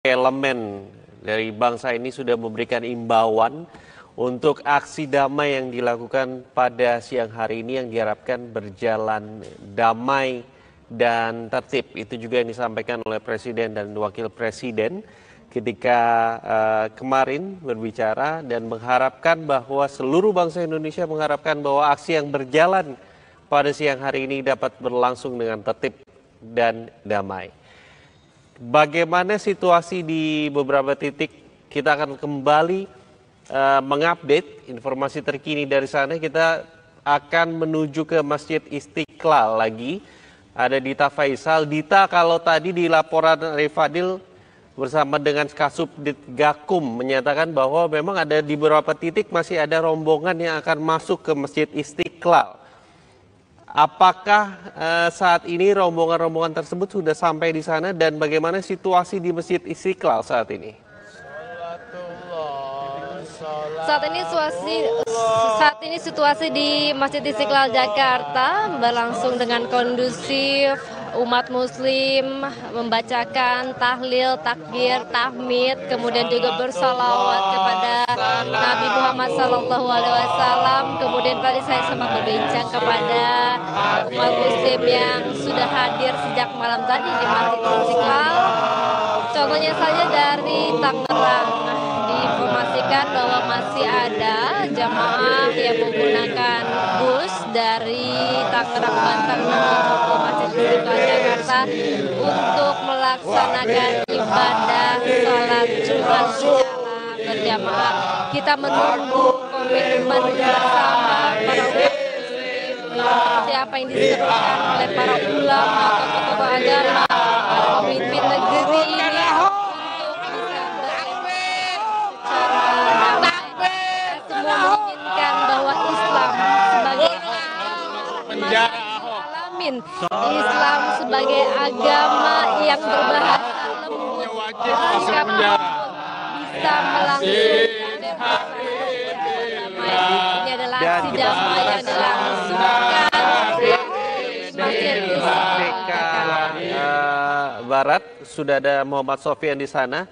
elemen dari bangsa ini sudah memberikan imbauan untuk aksi damai yang dilakukan pada siang hari ini yang diharapkan berjalan damai dan tertib. Itu juga yang disampaikan oleh Presiden dan Wakil Presiden ketika kemarin berbicara dan mengharapkan bahwa seluruh bangsa Indonesia mengharapkan bahwa aksi yang berjalan pada siang hari ini dapat berlangsung dengan tertib dan damai. Bagaimana situasi di beberapa titik, kita akan kembali mengupdate informasi terkini dari sana. Kita akan menuju ke Masjid Istiqlal lagi. Ada Dita Faisal. Dita, kalau tadi di laporan Rifadil bersama dengan Kasubdit Gakum menyatakan bahwa memang ada di beberapa titik masih ada rombongan yang akan masuk ke Masjid Istiqlal. Apakah saat ini rombongan-rombongan tersebut sudah sampai di sana dan bagaimana situasi di Masjid Istiqlal saat ini? Saat ini situasi di Masjid Istiqlal Jakarta berlangsung dengan kondusif. Umat muslim membacakan tahlil, takbir, tahmid, kemudian juga bersalawat kepada Nabi Muhammad SAW. Kemudian tadi saya sempat berbincang kepada umat muslim yang sudah hadir sejak malam tadi di Masjid Istiqlal. Contohnya saja dari Tangerang, diinformasikan bahwa masih ada jamaah yang menggunakan bus dari Tangerang, Banten menuju ke Masjid Istiqlal Jakarta untuk melaksanakan ibadah sholat Jumat secara berjamaah. Kita menunggu komitmen bersama para umat muslim seperti apa yang diserukan oleh para ulama, tokoh-tokoh agama, para pemimpin negeri ini untuk bisa secara damai. Semua menginginkan bahwa Islam sebagai Islam sebagai agama yang berbahasa lembut, bersikap lembut, bisa melangsungkan ini adalah aksi damai yang dilangsungkan di Masjid Istiqlal Barat. Sudah ada Muhammad Sofyan di sana.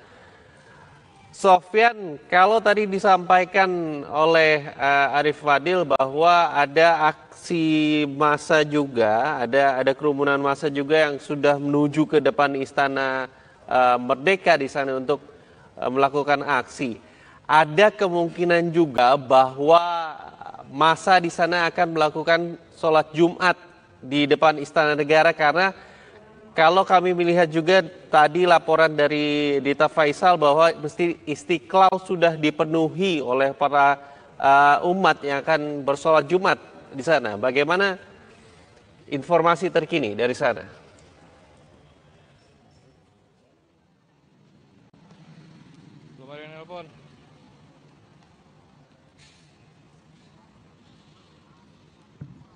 Sofyan, kalau tadi disampaikan oleh Arif Fadil bahwa ada aksi massa juga, ada kerumunan massa juga yang sudah menuju ke depan Istana Merdeka di sana untuk melakukan aksi. Ada kemungkinan juga bahwa massa di sana akan melakukan sholat Jumat di depan Istana Negara karena kalau kami melihat juga tadi laporan dari Dita Faisal bahwa Masjid Istiqlal sudah dipenuhi oleh para umat yang akan bersolat Jumat di sana. Bagaimana informasi terkini dari sana?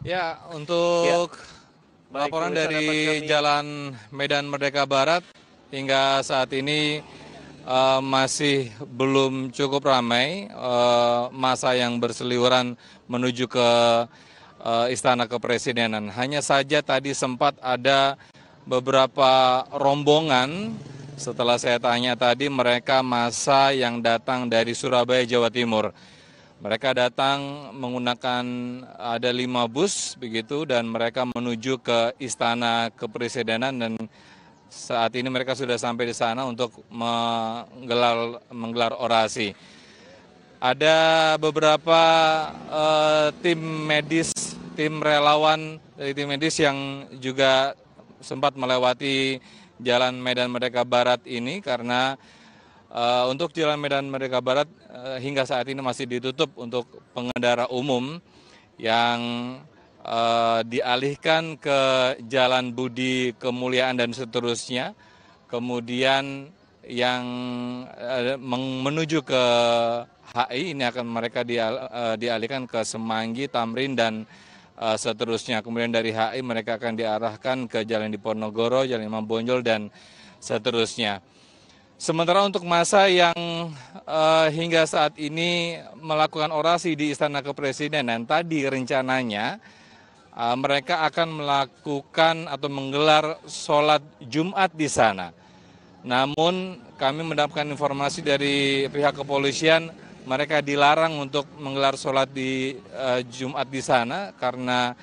Ya, untuk laporan dari Jalan Medan Merdeka Barat hingga saat ini masih belum cukup ramai massa yang berseliweran menuju ke Istana Kepresidenan. Hanya saja tadi sempat ada beberapa rombongan, setelah saya tanya tadi mereka massa yang datang dari Surabaya, Jawa Timur. Mereka datang menggunakan ada 5 bus begitu dan mereka menuju ke Istana Kepresidenan dan saat ini mereka sudah sampai di sana untuk menggelar orasi. Ada beberapa tim medis, tim relawan dari tim medis yang juga sempat melewati Jalan Medan Merdeka Barat ini karena untuk Jalan Medan Merdeka Barat hingga saat ini masih ditutup untuk pengendara umum yang dialihkan ke Jalan Budi Kemuliaan dan seterusnya. Kemudian yang menuju ke HI ini akan mereka dialihkan ke Semanggi, Tamrin dan seterusnya. Kemudian dari HI mereka akan diarahkan ke Jalan Diponegoro, Jalan Imam Bonjol dan seterusnya. Sementara untuk massa yang hingga saat ini melakukan orasi di Istana Kepresidenan, tadi rencananya mereka akan melakukan atau menggelar sholat Jumat di sana. Namun kami mendapatkan informasi dari pihak kepolisian, mereka dilarang untuk menggelar sholat di Jumat di sana karena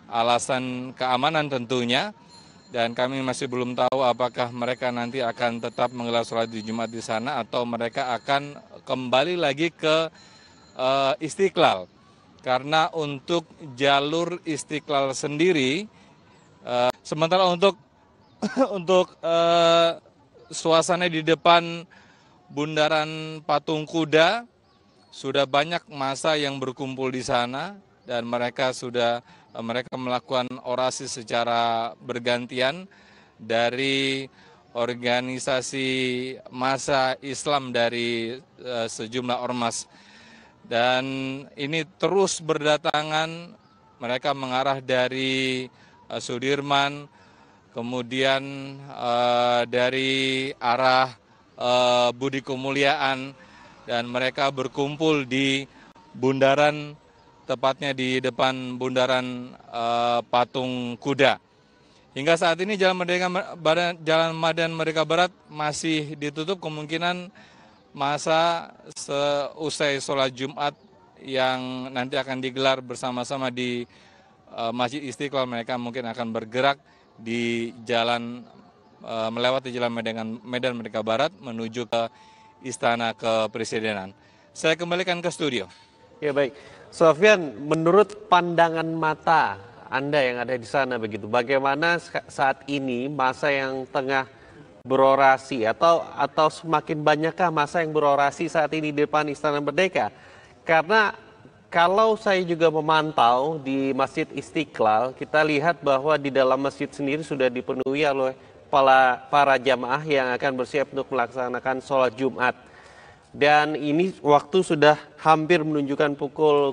alasan keamanan tentunya. Dan kami masih belum tahu apakah mereka nanti akan tetap menggelar sholat di Jumat di sana atau mereka akan kembali lagi ke Istiqlal. Karena untuk jalur Istiqlal sendiri, sementara untuk suasana di depan Bundaran Patung Kuda sudah banyak massa yang berkumpul di sana dan mereka melakukan orasi secara bergantian dari organisasi massa Islam dari sejumlah ormas. Dan ini terus berdatangan, mereka mengarah dari Sudirman, kemudian dari arah Budi Kemuliaan, dan mereka berkumpul di bundaran, tepatnya di depan bundaran Patung Kuda. Hingga saat ini Jalan Medan Merdeka Barat masih ditutup, kemungkinan masa seusai sholat Jumat yang nanti akan digelar bersama-sama di Masjid Istiqlal, mereka mungkin akan bergerak di jalan melewati Jalan Medan Merdeka Barat menuju ke Istana Kepresidenan. Saya kembalikan ke studio. Ya baik, Sofyan, menurut pandangan mata Anda yang ada di sana begitu, bagaimana saat ini masa yang tengah berorasi atau semakin banyakkah masa yang berorasi saat ini di depan Istana Merdeka? Karena kalau saya juga memantau di Masjid Istiqlal, kita lihat bahwa di dalam masjid sendiri sudah dipenuhi oleh para jamaah yang akan bersiap untuk melaksanakan sholat Jumat. Dan ini waktu sudah hampir menunjukkan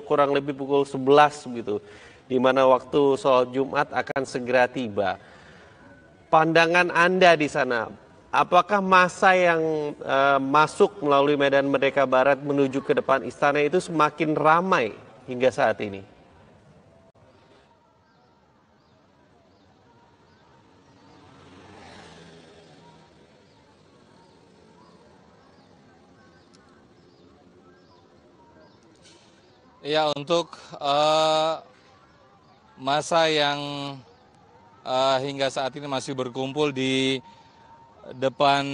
kurang lebih pukul 11 begitu, di mana waktu sholat Jumat akan segera tiba. Pandangan Anda di sana, apakah massa yang masuk melalui Medan Merdeka Barat menuju ke depan istana itu semakin ramai hingga saat ini? Ya, untuk massa yang hingga saat ini masih berkumpul di depan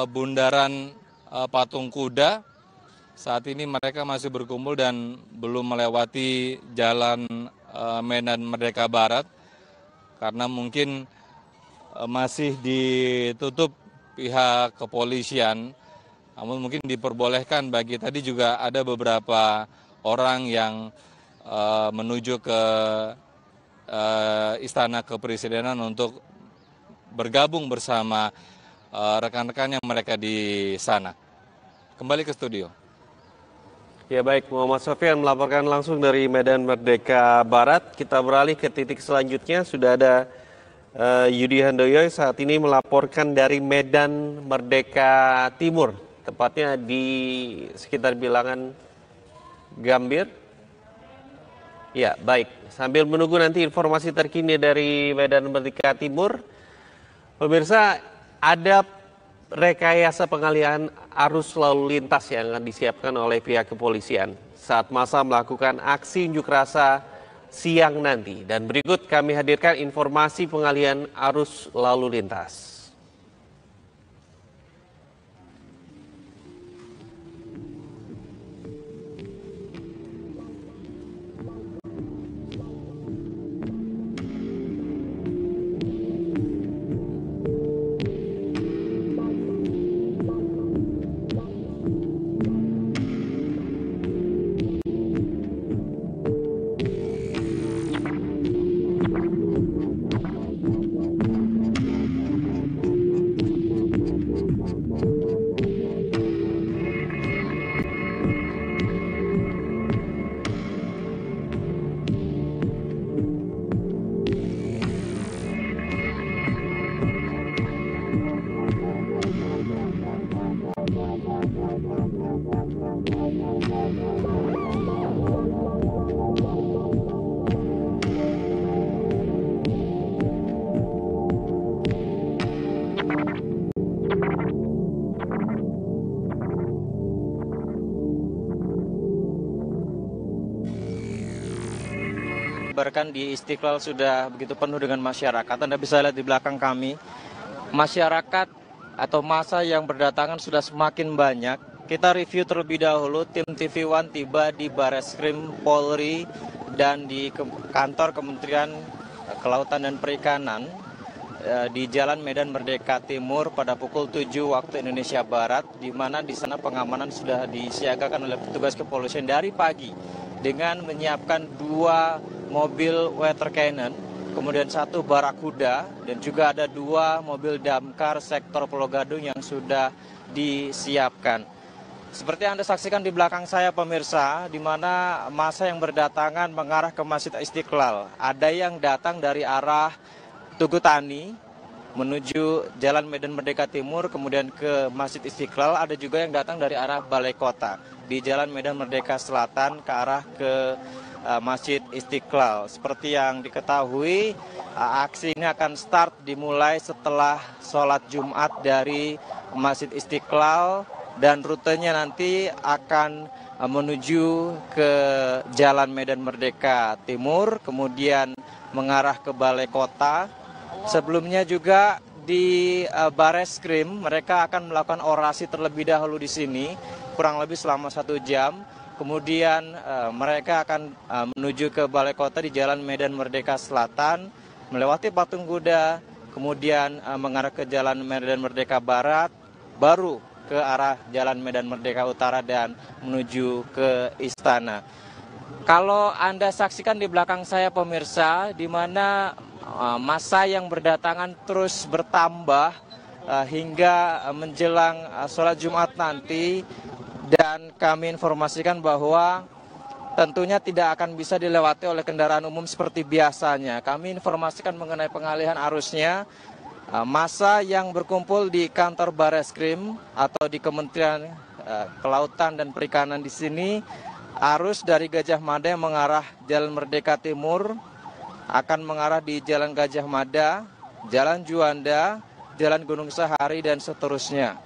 bundaran Patung Kuda, saat ini mereka masih berkumpul dan belum melewati Jalan Medan Merdeka Barat karena mungkin masih ditutup pihak kepolisian. Namun mungkin diperbolehkan bagi, tadi juga ada beberapa orang yang menuju ke Istana Kepresidenan untuk bergabung bersama rekan-rekan yang mereka di sana. Kembali ke studio. Ya baik, Muhammad Sofyan melaporkan langsung dari Medan Merdeka Barat. Kita beralih ke titik selanjutnya, sudah ada Yudi Handoyo saat ini melaporkan dari Medan Merdeka Timur, tepatnya di sekitar bilangan Gambir. Ya baik, sambil menunggu nanti informasi terkini dari Medan Merdeka Timur, pemirsa, ada rekayasa pengalihan arus lalu lintas yang akan disiapkan oleh pihak kepolisian saat massa melakukan aksi unjuk rasa siang nanti. Dan berikut kami hadirkan informasi pengalihan arus lalu lintas. kabarkan di Istiqlal sudah begitu penuh dengan masyarakat. Anda bisa lihat di belakang kami, masyarakat atau massa yang berdatangan sudah semakin banyak. Kita review terlebih dahulu, tim TV One tiba di Bareskrim Polri dan di kantor Kementerian Kelautan dan Perikanan di Jalan Medan Merdeka Timur pada pukul 7 waktu Indonesia Barat, di mana di sana pengamanan sudah disiagakan oleh petugas kepolisian dari pagi dengan menyiapkan 2 mobil water cannon, kemudian 1 barakuda, dan juga ada 2 mobil damkar sektor Pulau Gadung yang sudah disiapkan. Seperti yang Anda saksikan di belakang saya pemirsa, di mana massa yang berdatangan mengarah ke Masjid Istiqlal. Ada yang datang dari arah Tugu Tani menuju Jalan Medan Merdeka Timur, kemudian ke Masjid Istiqlal. Ada juga yang datang dari arah Balai Kota di Jalan Medan Merdeka Selatan ke arah ke Masjid Istiqlal. Seperti yang diketahui, aksi ini akan start dimulai setelah sholat Jumat dari Masjid Istiqlal, dan rutenya nanti akan menuju ke Jalan Medan Merdeka Timur, kemudian mengarah ke Balai Kota. Sebelumnya juga di Bareskrim mereka akan melakukan orasi terlebih dahulu di sini, kurang lebih selama 1 jam. Kemudian mereka akan menuju ke Balai Kota di Jalan Medan Merdeka Selatan, melewati patung kuda, kemudian mengarah ke Jalan Medan Merdeka Barat, baru ke arah Jalan Medan Merdeka Utara dan menuju ke Istana. Kalau Anda saksikan di belakang saya pemirsa, di mana massa yang berdatangan terus bertambah hingga menjelang sholat Jumat nanti, dan kami informasikan bahwa tentunya tidak akan bisa dilewati oleh kendaraan umum seperti biasanya. Kami informasikan mengenai pengalihan arusnya. Massa yang berkumpul di kantor Bareskrim atau di Kementerian Kelautan dan Perikanan di sini, arus dari Gajah Mada yang mengarah Jalan Merdeka Timur akan mengarah di Jalan Gajah Mada, Jalan Juanda, Jalan Gunung Sahari, dan seterusnya.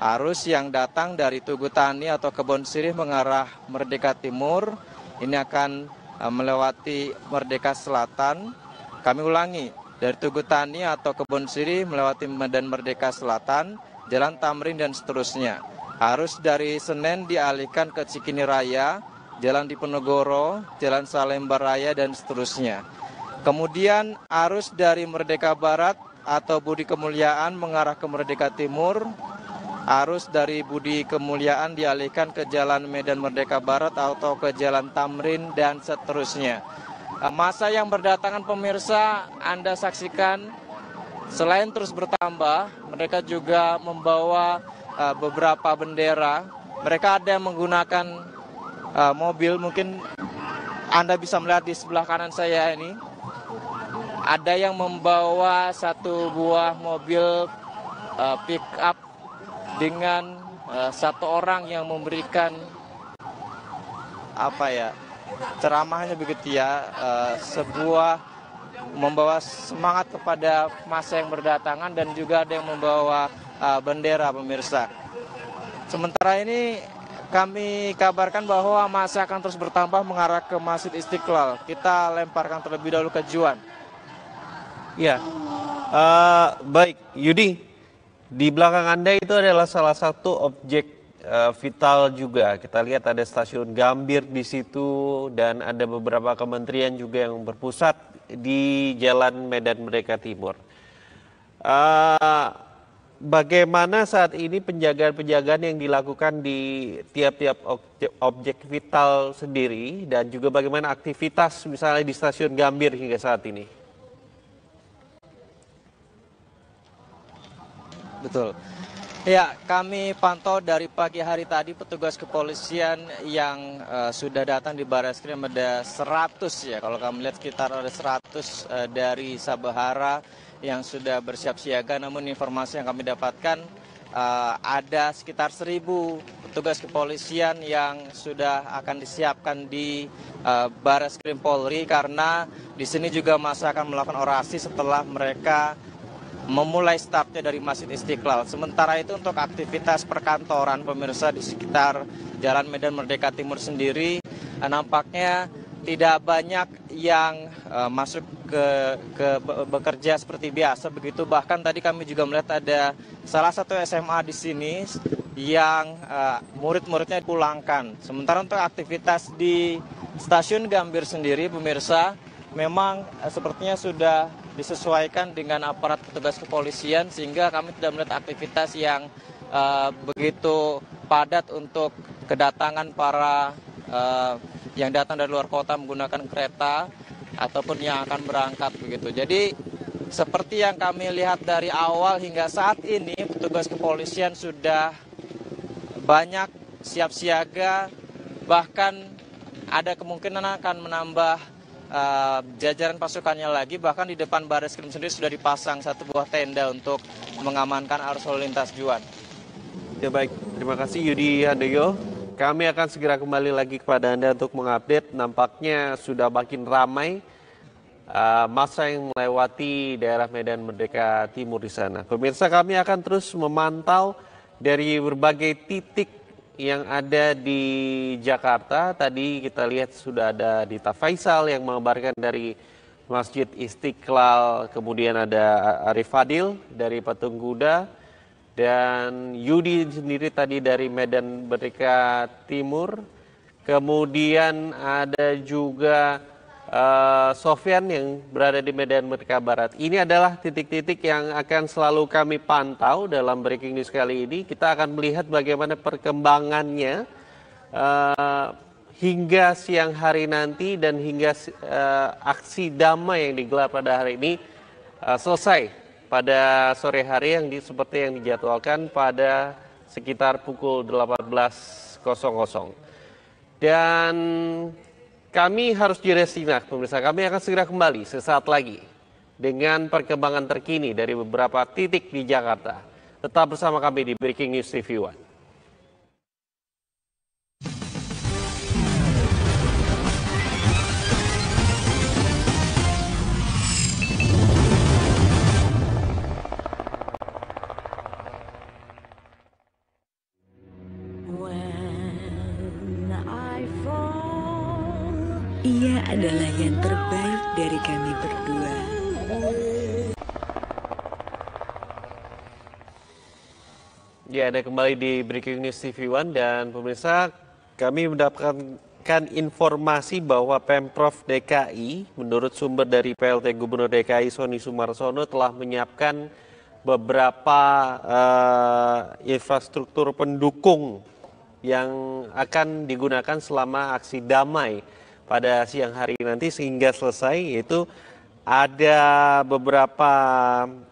Arus yang datang dari Tugu Tani atau Kebon Sirih mengarah Merdeka Timur, ini akan melewati Merdeka Selatan. Kami ulangi, dari Tugu Tani atau Kebon Sirih melewati Medan Merdeka Selatan, Jalan Tamrin, dan seterusnya. Arus dari Senen dialihkan ke Cikini Raya, Jalan Diponegoro, Jalan Salemba Raya, dan seterusnya. Kemudian arus dari Merdeka Barat atau Budi Kemuliaan mengarah ke Merdeka Timur, arus dari Budi Kemuliaan dialihkan ke Jalan Medan Merdeka Barat atau ke Jalan Tamrin, dan seterusnya. Massa yang berdatangan pemirsa, Anda saksikan selain terus bertambah, mereka juga membawa beberapa bendera. Mereka ada yang menggunakan mobil, mungkin Anda bisa melihat di sebelah kanan saya ini. Ada yang membawa 1 buah mobil pick up dengan 1 orang yang memberikan ceramahnya begitu ya, sebuah membawa semangat kepada massa yang berdatangan, dan juga ada yang membawa bendera pemirsa. Sementara ini kami kabarkan bahwa massa akan terus bertambah mengarah ke Masjid Istiqlal. Kita lemparkan terlebih dahulu ke Juan. Ya, baik Yudi, di belakang Anda itu adalah salah satu objek vital juga. Kita lihat ada stasiun Gambir di situ, dan ada beberapa kementerian juga yang berpusat di Jalan Medan Merdeka Timur. Bagaimana saat ini penjagaan-penjagaan yang dilakukan di tiap-tiap objek vital sendiri, dan juga bagaimana aktivitas misalnya di stasiun Gambir hingga saat ini? Betul. Ya, kami pantau dari pagi hari tadi petugas kepolisian yang sudah datang di Bareskrim ada 100 ya. Kalau kami lihat sekitar ada 100 dari Sabahara yang sudah bersiap siaga. Namun informasi yang kami dapatkan ada sekitar 1.000 petugas kepolisian yang sudah akan disiapkan di Bareskrim Polri, karena di sini juga masa akan melakukan orasi setelah mereka memulai startnya dari Masjid Istiqlal. Sementara itu untuk aktivitas perkantoran pemirsa di sekitar Jalan Medan Merdeka Timur sendiri, nampaknya tidak banyak yang masuk bekerja seperti biasa begitu. Bahkan tadi kami juga melihat ada salah satu SMA di sini yang murid-muridnya dipulangkan. Sementara untuk aktivitas di stasiun Gambir sendiri, pemirsa, memang sepertinya sudah disesuaikan dengan aparat petugas kepolisian sehingga kami tidak melihat aktivitas yang begitu padat untuk kedatangan para yang datang dari luar kota menggunakan kereta ataupun yang akan berangkat begitu. Jadi seperti yang kami lihat dari awal hingga saat ini petugas kepolisian sudah banyak siap siaga, bahkan ada kemungkinan akan menambah jajaran pasukannya lagi. Bahkan di depan Barreskrim sendiri sudah dipasang satu buah tenda untuk mengamankan arus lalu lintas, Juan. Ya baik, terima kasih Yudi Handoyo. Kami akan segera kembali lagi kepada Anda untuk mengupdate. Nampaknya sudah makin ramai masa yang melewati daerah Medan Merdeka Timur di sana. Pemirsa, kami akan terus memantau dari berbagai titik yang ada di Jakarta. Tadi kita lihat sudah ada Dita Faisal yang mengabarkan dari Masjid Istiqlal, kemudian ada Arif Fadil dari Patung Kuda, dan Yudi sendiri tadi dari Medan Merdeka Timur. Kemudian ada juga Sofyan yang berada di Medan Merdeka Barat. Ini adalah titik-titik yang akan selalu kami pantau dalam Breaking News kali ini. Kita akan melihat bagaimana perkembangannya hingga siang hari nanti dan hingga aksi damai yang digelar pada hari ini selesai pada sore hari seperti yang dijadwalkan pada sekitar pukul 18.00. Dan kami harus jeda sejenak, pemirsa. Kami akan segera kembali sesaat lagi dengan perkembangan terkini dari beberapa titik di Jakarta. Tetap bersama kami di Breaking News TV One. Ia adalah yang terbaik dari kami berdua. Ya, ada kembali di Breaking News TV One dan pemirsa, kami mendapatkan informasi bahwa Pemprov DKI, menurut sumber dari PLT Gubernur DKI Sony Sumarsono, telah menyiapkan beberapa infrastruktur pendukung yang akan digunakan selama aksi damai pada siang hari nanti sehingga selesai, yaitu ada beberapa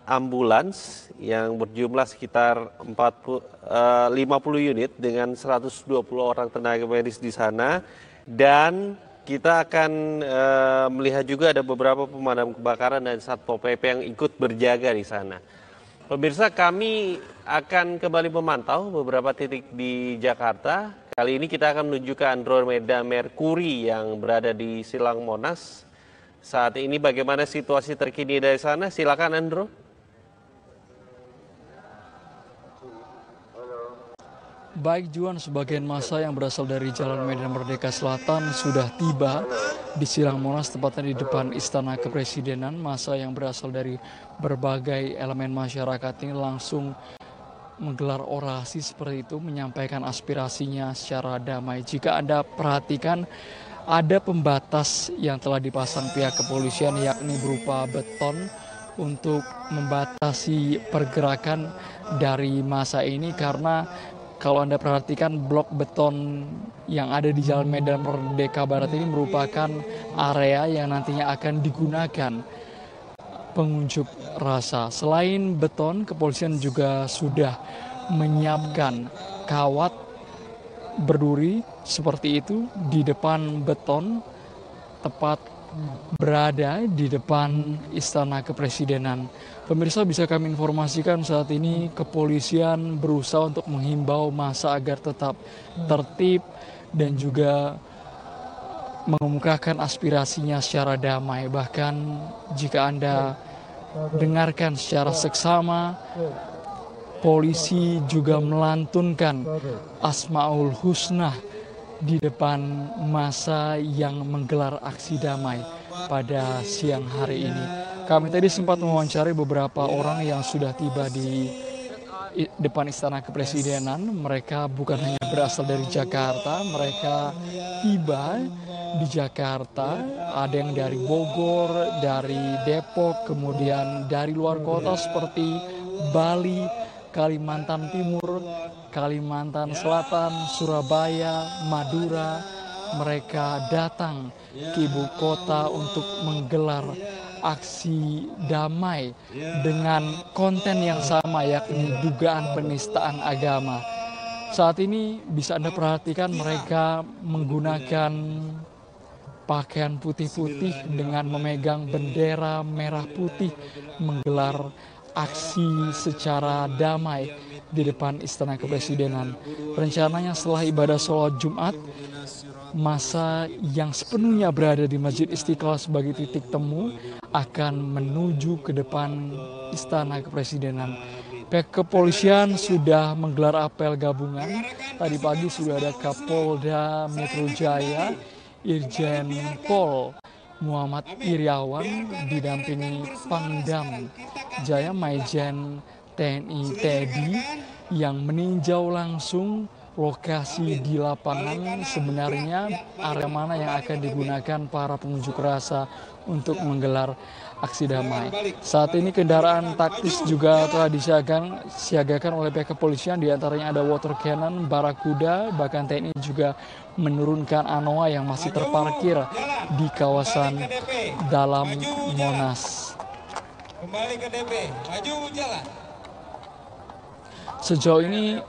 ambulans yang berjumlah sekitar 50 unit dengan 120 orang tenaga medis di sana, dan kita akan melihat juga ada beberapa pemadam kebakaran dan Satpol PP yang ikut berjaga di sana. Pemirsa, kami akan kembali memantau beberapa titik di Jakarta. Kali ini kita akan menuju ke Andromeda Mercury yang berada di Silang Monas. Saat ini bagaimana situasi terkini dari sana? Silakan Andro. Baik Juan, sebagian massa yang berasal dari Jalan Medan Merdeka Selatan sudah tiba di Silang Monas, tepatnya di depan Istana Kepresidenan. Massa yang berasal dari berbagai elemen masyarakat ini langsung menggelar orasi seperti itu, menyampaikan aspirasinya secara damai. Jika Anda perhatikan, ada pembatas yang telah dipasang pihak kepolisian, yakni berupa beton untuk membatasi pergerakan dari massa ini, karena kalau Anda perhatikan blok beton yang ada di Jalan Medan Merdeka Barat ini merupakan area yang nantinya akan digunakan pengunjuk rasa. Selain beton, kepolisian juga sudah menyiapkan kawat berduri seperti itu di depan beton, tepat berada di depan Istana Kepresidenan. Pemirsa, bisa kami informasikan saat ini kepolisian berusaha untuk menghimbau massa agar tetap tertib dan juga mengemukakan aspirasinya secara damai. Bahkan jika Anda dengarkan secara seksama, polisi juga melantunkan Asmaul Husna di depan massa yang menggelar aksi damai pada siang hari ini. Kami tadi sempat mewawancari beberapa orang yang sudah tiba di depan Istana Kepresidenan. Mereka bukan hanya berasal dari Jakarta, mereka tiba di Jakarta, ada yang dari Bogor, dari Depok, kemudian dari luar kota seperti Bali, Kalimantan Timur, Kalimantan Selatan, Surabaya, Madura. Mereka datang ke ibu kota untuk menggelar aksi damai dengan konten yang sama, yakni dugaan penistaan agama. Saat ini bisa Anda perhatikan mereka menggunakan pakaian putih-putih dengan memegang bendera merah putih, menggelar aksi secara damai di depan Istana Kepresidenan. Rencananya setelah ibadah sholat Jumat, massa yang sepenuhnya berada di Masjid Istiqlal sebagai titik temu akan menuju ke depan Istana Kepresidenan. Pihak kepolisian sudah menggelar apel gabungan. Tadi pagi sudah ada Kapolda Metro Jaya, Irjen Pol Muhammad Iriawan didampingi Pangdam Jaya Maijen TNI Teddy yang meninjau langsung lokasi di lapangan, sebenarnya area mana yang akan digunakan para pengunjuk rasa untuk menggelar aksi damai. Saat ini kendaraan taktis juga telah disiagakan oleh pihak kepolisian, diantaranya ada water cannon, barakuda, bahkan TNI juga menurunkan anoa yang masih terparkir di kawasan dalam Monas. Kembali ke DP, maju jalan. Sejauh ini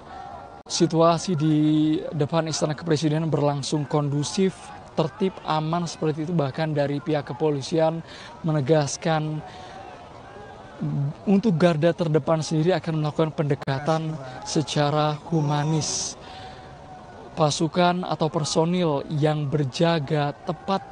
situasi di depan Istana Kepresidenan berlangsung kondusif, tertib, aman seperti itu. Bahkan dari pihak kepolisian menegaskan untuk garda terdepan sendiri akan melakukan pendekatan secara humanis. Pasukan atau personil yang berjaga tepat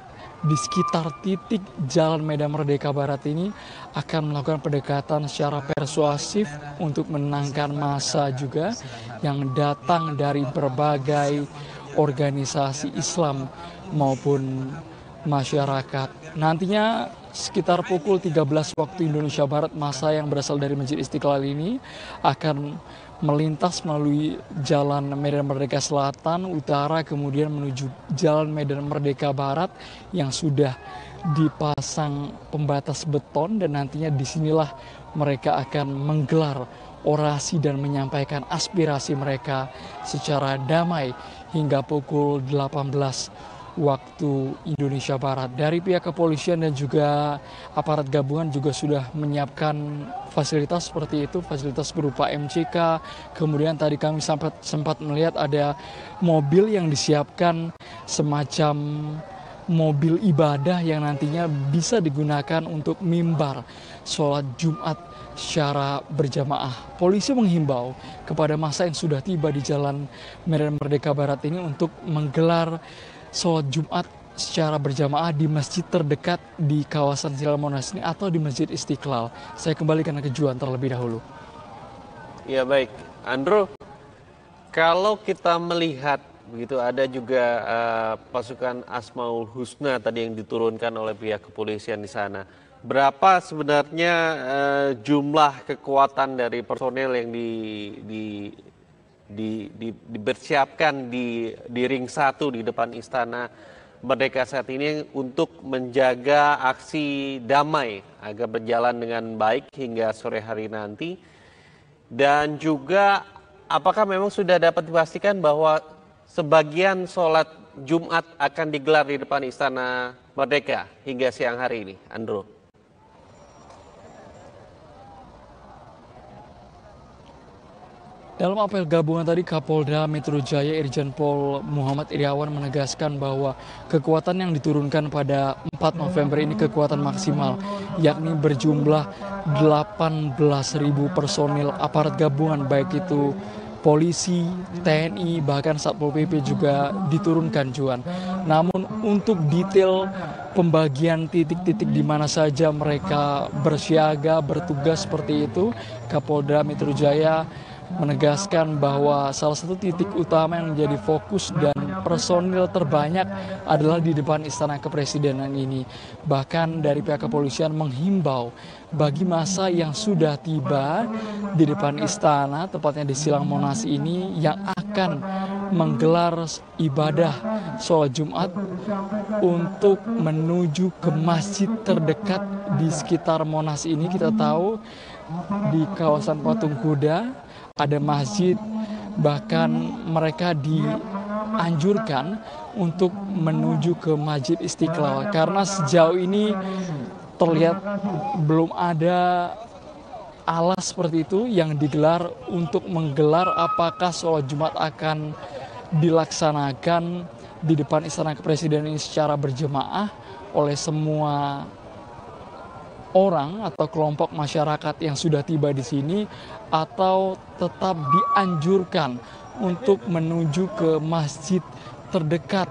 di sekitar titik Jalan Medan Merdeka Barat ini akan melakukan pendekatan secara persuasif untuk menenangkan massa juga yang datang dari berbagai organisasi Islam maupun masyarakat. Nantinya sekitar pukul 13 waktu Indonesia Barat, massa yang berasal dari Masjid Istiqlal ini akan melintas melalui Jalan Medan Merdeka Selatan, Utara, kemudian menuju Jalan Medan Merdeka Barat yang sudah dipasang pembatas beton, dan nantinya disinilah mereka akan menggelar orasi dan menyampaikan aspirasi mereka secara damai hingga pukul 18 waktu Indonesia Barat. Dari pihak kepolisian dan juga aparat gabungan juga sudah menyiapkan fasilitas seperti itu, fasilitas berupa MCK. Kemudian tadi kami sempat melihat ada mobil yang disiapkan semacam mobil ibadah yang nantinya bisa digunakan untuk mimbar sholat Jumat secara berjamaah. Polisi menghimbau kepada massa yang sudah tiba di Jalan Medan Merdeka Barat ini untuk menggelar sholat Jumat secara berjamaah di masjid terdekat di kawasan Silang Monas ini atau di Masjid Istiqlal. Saya kembalikan ke Juan terlebih dahulu. Ya baik, Andrew, kalau kita melihat begitu ada juga pasukan Asmaul Husna tadi yang diturunkan oleh pihak kepolisian di sana. Berapa sebenarnya jumlah kekuatan dari personel yang dipersiapkan di ring 1 di depan Istana Merdeka saat ini untuk menjaga aksi damai agar berjalan dengan baik hingga sore hari nanti? Dan juga apakah memang sudah dapat dipastikan bahwa sebagian sholat Jumat akan digelar di depan Istana Merdeka hingga siang hari ini, Andrew? Dalam apel gabungan tadi, Kapolda Metro Jaya Irjen Pol Muhammad Iriawan menegaskan bahwa kekuatan yang diturunkan pada 4 November ini kekuatan maksimal, yakni berjumlah 18.000 personil aparat gabungan, baik itu polisi, TNI, bahkan Satpol PP juga diturunkan, Juan. Namun untuk detail pembagian titik-titik di mana saja mereka bersiaga, bertugas seperti itu, Kapolda Metro Jaya menegaskan bahwa salah satu titik utama yang menjadi fokus dan personil terbanyak adalah di depan Istana Kepresidenan ini. Bahkan dari pihak kepolisian menghimbau bagi massa yang sudah tiba di depan istana, tepatnya di Silang Monas ini, yang akan menggelar ibadah sholat Jumat untuk menuju ke masjid terdekat di sekitar Monas ini. Kita tahu di kawasan Patung Kuda ada masjid, bahkan mereka dianjurkan untuk menuju ke Masjid Istiqlal karena sejauh ini terlihat belum ada alas seperti itu yang digelar untuk menggelar apakah sholat Jumat akan dilaksanakan di depan Istana Kepresidenan ini secara berjemaah oleh semua orang atau kelompok masyarakat yang sudah tiba di sini, atau tetap dianjurkan untuk menuju ke masjid terdekat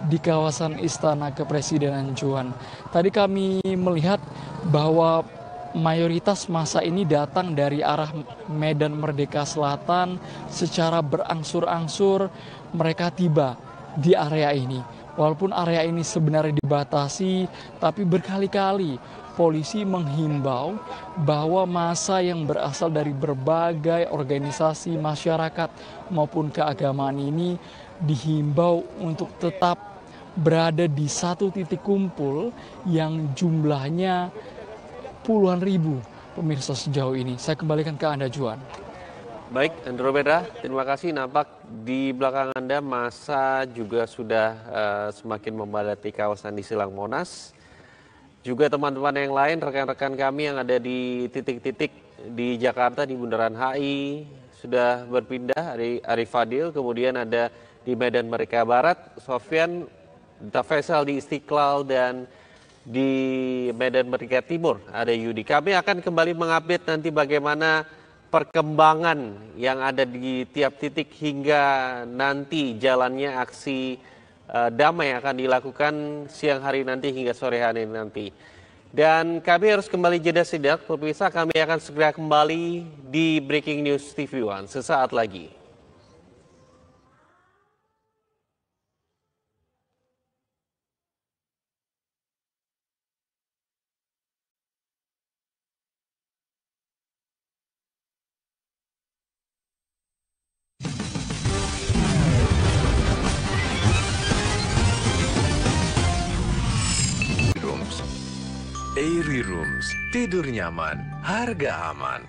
di kawasan Istana Kepresidenan Juan. Tadi kami melihat bahwa mayoritas massa ini datang dari arah Medan Merdeka Selatan. Secara berangsur-angsur mereka tiba di area ini. Walaupun area ini sebenarnya dibatasi, tapi berkali-kali polisi menghimbau bahwa massa yang berasal dari berbagai organisasi masyarakat maupun keagamaan ini dihimbau untuk tetap berada di satu titik kumpul yang jumlahnya puluhan ribu pemirsa sejauh ini. Saya kembalikan ke Anda, Juan. Baik, Andromeda, terima kasih. Nampak di belakang Anda massa juga sudah semakin memadati kawasan di Silang Monas. Juga teman-teman yang lain, rekan-rekan kami yang ada di titik-titik di Jakarta, di Bundaran HI, sudah berpindah. Arif Fadil, kemudian ada di Medan Merdeka Barat, Sofyan Faisal di Istiqlal, dan di Medan Merdeka Timur ada Yudi. Kami akan kembali mengupdate nanti bagaimana perkembangan yang ada di tiap titik hingga nanti jalannya aksi damai yang akan dilakukan siang hari nanti hingga sore hari nanti. Dan kami harus kembali jeda sejenak, pemirsa. Kami akan segera kembali di Breaking News TV One sesaat lagi. Airy Rooms, tidur nyaman, harga aman.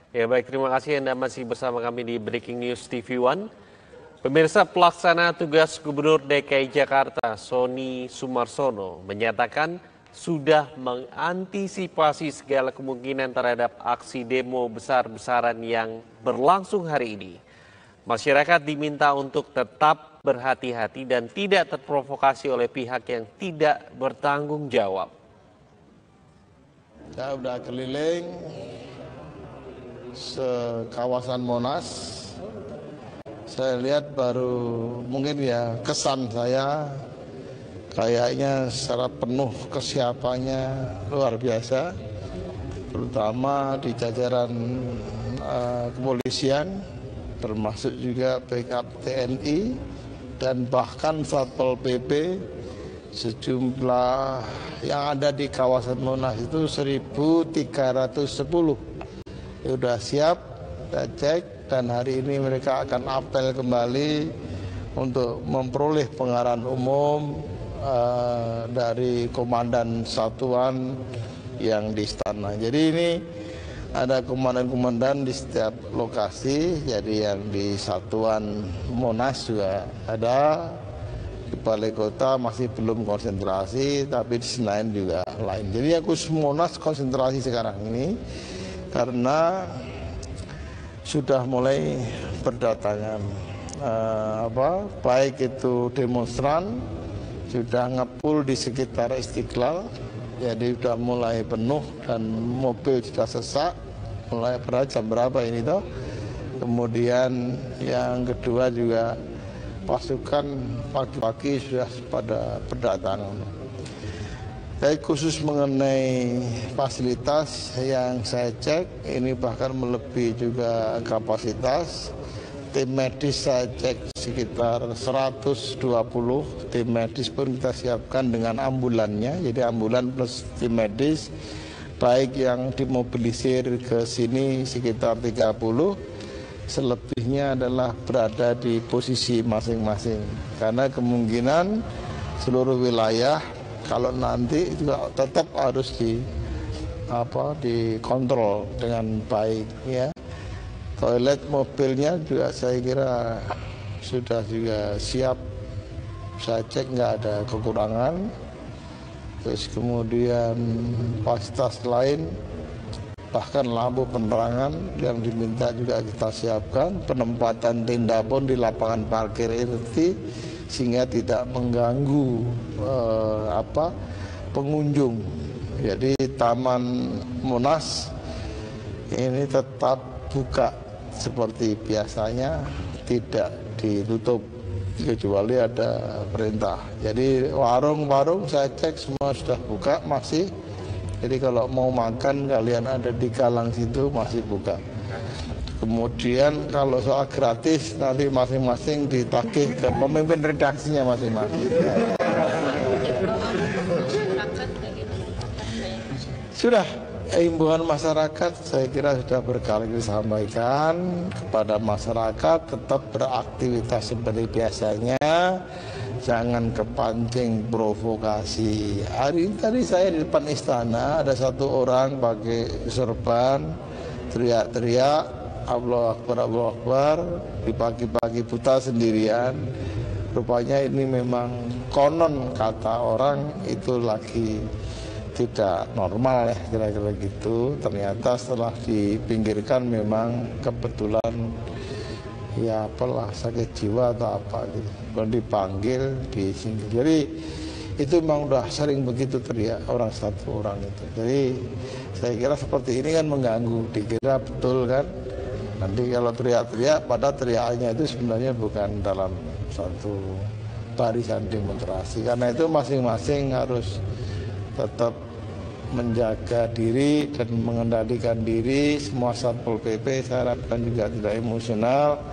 Ya baik, terima kasih Anda masih bersama kami di Breaking News TV One. Pemirsa, pelaksana tugas Gubernur DKI Jakarta, Sony Sumarsono, menyatakan sudah mengantisipasi segala kemungkinan terhadap aksi demo besar-besaran yang berlangsung hari ini. Masyarakat diminta untuk tetap berhati-hati dan tidak terprovokasi oleh pihak yang tidak bertanggung jawab. Saya udah keliling sekawasan Monas. Saya lihat baru mungkin ya kesan saya kayaknya secara penuh kesiapannya luar biasa, terutama di jajaran kepolisian, termasuk juga backup TNI dan bahkan Satpol PP. Sejumlah yang ada di kawasan Monas itu 1.310. Sudah siap, kita cek, dan hari ini mereka akan apel kembali untuk memperoleh pengarahan umum dari komandan satuan yang di istana. Jadi ini ada komandan-komandan di setiap lokasi. Jadi yang di satuan Monas juga ada, di Balai Kota masih belum konsentrasi, tapi di Senayan juga lain. Jadi aku Monas konsentrasi sekarang ini karena sudah mulai berdatangan baik itu demonstran sudah ngepul di sekitar Istiqlal, jadi sudah mulai penuh dan mobil sudah sesak. Mulai jam berapa ini toh? Kemudian yang kedua juga pasukan pagi-pagi sudah pada berdatangan. Tapi khusus mengenai fasilitas yang saya cek, ini bahkan melebihi juga kapasitas. Tim medis saya cek sekitar 120, tim medis pun kita siapkan dengan ambulannya, jadi ambulan plus tim medis, baik yang dimobilisir ke sini sekitar 30, selebihnya adalah berada di posisi masing-masing. Karena kemungkinan seluruh wilayah kalau nanti juga tetap harus dikontrol dengan baik ya. Toilet mobilnya juga saya kira sudah juga siap, saya cek nggak ada kekurangan. Terus kemudian fasilitas lain, bahkan lampu penerangan yang diminta juga kita siapkan. Penempatan tenda pun di lapangan parkir itu sehingga tidak mengganggu pengunjung. Jadi Taman Monas ini tetap buka seperti biasanya, tidak ditutup kecuali ada perintah. Jadi warung-warung saya cek semua sudah buka masih. Jadi kalau mau makan kalian ada di Galang situ masih buka. Kemudian kalau soal gratis nanti masing-masing ditagih ke pemimpin redaksinya masing-masing. Sudah, himbauan masyarakat saya kira sudah berkali disampaikan kepada masyarakat, tetap beraktivitas seperti biasanya, jangan kepancing provokasi. Hari ini tadi saya di depan istana ada satu orang pakai sorban teriak-teriak Allahu Akbar, Allahu Akbar, di pagi-pagi buta sendirian. Rupanya ini memang konon kata orang itu lagi tidak normal ya, kira-kira gitu. Ternyata setelah dipinggirkan memang kebetulan ya apalah sakit jiwa atau apa gitu. Kalau dipanggil disingkir. Jadi itu memang udah sering begitu teriak orang satu orang itu. Jadi saya kira seperti ini kan mengganggu, dikira betul kan. Nanti kalau teriak-teriak, pada teriakannya itu sebenarnya bukan dalam satu barisan demonstrasi. Karena itu masing-masing harus tetap menjaga diri dan mengendalikan diri. Semua Satpol PP saya harapkan juga tidak emosional,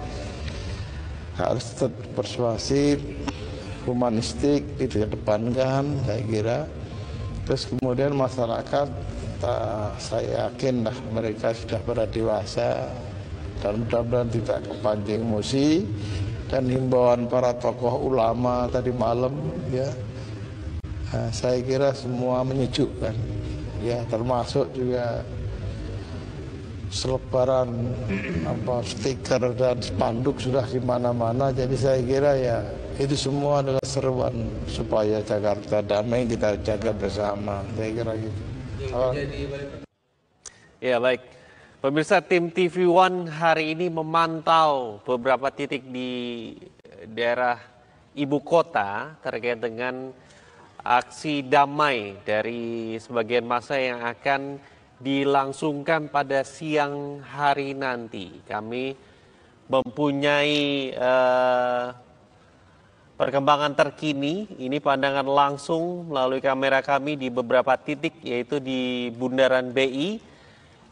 harus tetap persuasif, humanistik dikedepankan saya kira. Terus kemudian masyarakat, saya yakin lah mereka sudah pada dewasa dan mudah-mudahan tidak kepancing emosi. Dan himbauan para tokoh ulama tadi malam ya, saya kira semua menyejukkan ya, termasuk juga selebaran stiker dan spanduk sudah di mana-mana. Jadi saya kira ya itu semua adalah seruan supaya Jakarta damai, kita jaga bersama. Saya kira gitu. Ya baik, pemirsa, tim TV One hari ini memantau beberapa titik di daerah ibu kota terkait dengan aksi damai dari sebagian massa yang akan dilangsungkan pada siang hari nanti. Kami mempunyai perkembangan terkini, ini pandangan langsung melalui kamera kami di beberapa titik, yaitu di Bundaran BI,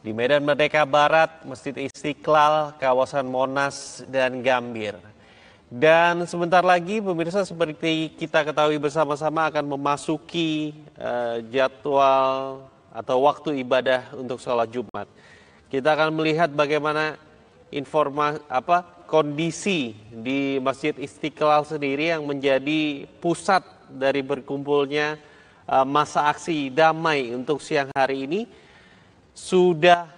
di Medan Merdeka Barat, Masjid Istiqlal, kawasan Monas, dan Gambir. Dan sebentar lagi pemirsa, seperti kita ketahui bersama-sama akan memasuki jadwal atau waktu ibadah untuk sholat Jumat. Kita akan melihat bagaimana kondisi di Masjid Istiqlal sendiri yang menjadi pusat dari berkumpulnya masa aksi damai untuk siang hari ini sudah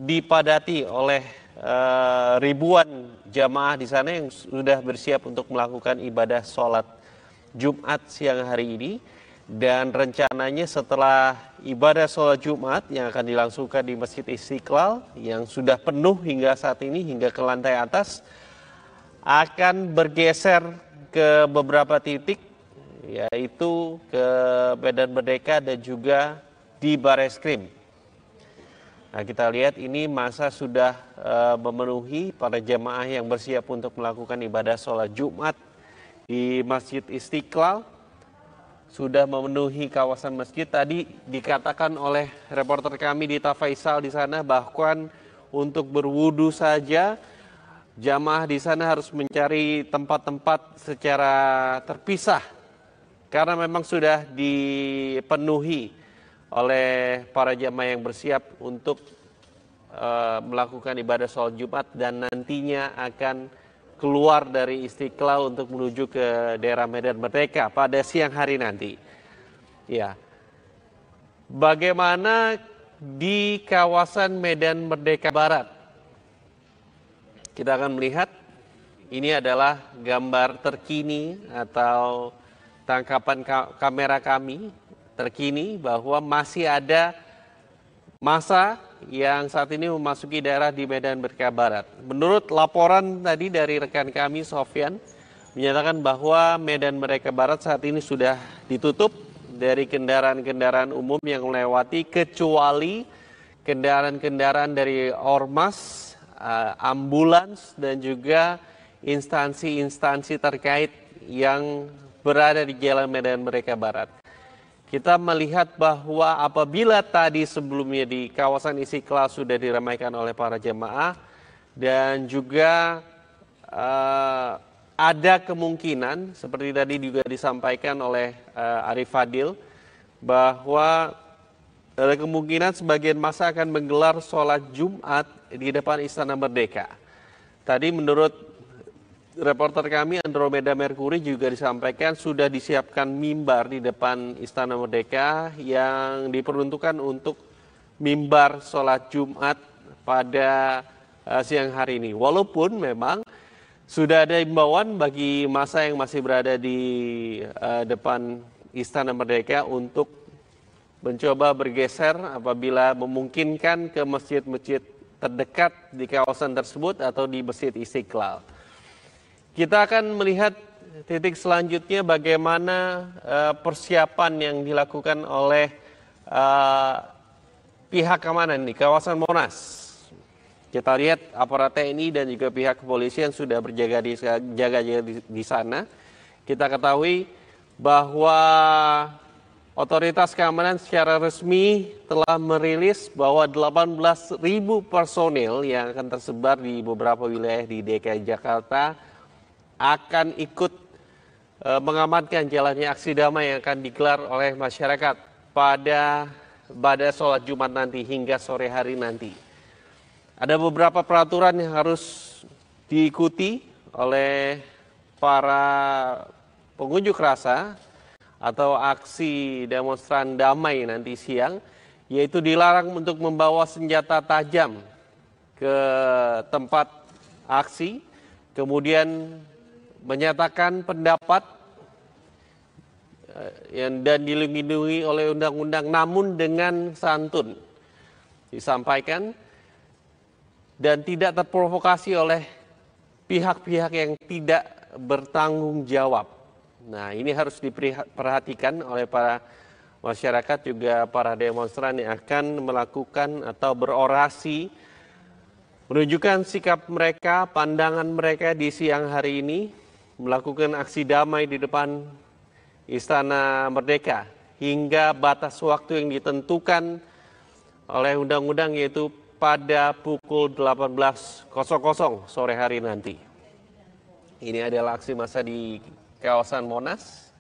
dipadati oleh ribuan jamaah di sana yang sudah bersiap untuk melakukan ibadah sholat Jumat siang hari ini. Dan rencananya setelah ibadah sholat Jumat yang akan dilangsungkan di Masjid Istiqlal yang sudah penuh hingga saat ini, hingga ke lantai atas, akan bergeser ke beberapa titik, yaitu ke Medan Merdeka dan juga di Bareskrim. Nah, kita lihat ini masa sudah memenuhi para jamaah yang bersiap untuk melakukan ibadah sholat Jumat di Masjid Istiqlal sudah memenuhi kawasan masjid. Tadi dikatakan oleh reporter kami Dita Faisal di sana bahkan untuk berwudu saja jamaah di sana harus mencari tempat-tempat secara terpisah karena memang sudah dipenuhi oleh para jamaah yang bersiap untuk melakukan ibadah sholat Jumat dan nantinya akan keluar dari Istiqlal untuk menuju ke daerah Medan Merdeka pada siang hari nanti. Ya, bagaimana di kawasan Medan Merdeka Barat? Kita akan melihat ini adalah gambar terkini atau tangkapan kamera kami terkini bahwa masih ada massa yang saat ini memasuki daerah di Medan Merdeka Barat. Menurut laporan tadi dari rekan kami Sofyan menyatakan bahwa Medan Merdeka Barat saat ini sudah ditutup dari kendaraan-kendaraan umum yang melewati kecuali kendaraan-kendaraan dari ormas, ambulans dan juga instansi-instansi terkait yang berada di Jalan Medan Merdeka Barat. Kita melihat bahwa apabila tadi sebelumnya di kawasan Istiqlal sudah diramaikan oleh para jemaah dan juga ada kemungkinan seperti tadi juga disampaikan oleh Arif Fadil bahwa ada kemungkinan sebagian massa akan menggelar sholat Jumat di depan Istana Merdeka. Tadi menurut reporter kami Andromeda Mercury juga disampaikan sudah disiapkan mimbar di depan Istana Merdeka yang diperuntukkan untuk mimbar sholat Jumat pada siang hari ini. Walaupun memang sudah ada imbauan bagi massa yang masih berada di depan Istana Merdeka untuk mencoba bergeser apabila memungkinkan ke masjid-masjid terdekat di kawasan tersebut atau di Masjid Istiqlal. Kita akan melihat titik selanjutnya bagaimana persiapan yang dilakukan oleh pihak keamanan di kawasan Monas. Kita lihat aparat TNI dan juga pihak kepolisian sudah berjaga di sana. Kita ketahui bahwa otoritas keamanan secara resmi telah merilis bahwa 18.000 personil yang akan tersebar di beberapa wilayah di DKI Jakarta akan ikut mengamankan jalannya aksi damai yang akan digelar oleh masyarakat pada sholat Jumat nanti hingga sore hari nanti. Ada beberapa peraturan yang harus diikuti oleh para pengunjuk rasa atau aksi demonstran damai nanti siang, yaitu dilarang untuk membawa senjata tajam ke tempat aksi, kemudian menyatakan pendapat dan dilindungi oleh undang-undang namun dengan santun disampaikan dan tidak terprovokasi oleh pihak-pihak yang tidak bertanggung jawab. Nah, ini harus diperhatikan oleh para masyarakat juga para demonstran yang akan melakukan atau berorasi menunjukkan sikap mereka, pandangan mereka di siang hari ini melakukan aksi damai di depan Istana Merdeka hingga batas waktu yang ditentukan oleh undang-undang yaitu pada pukul 18.00 sore hari nanti. Ini adalah aksi massa di kawasan Monas.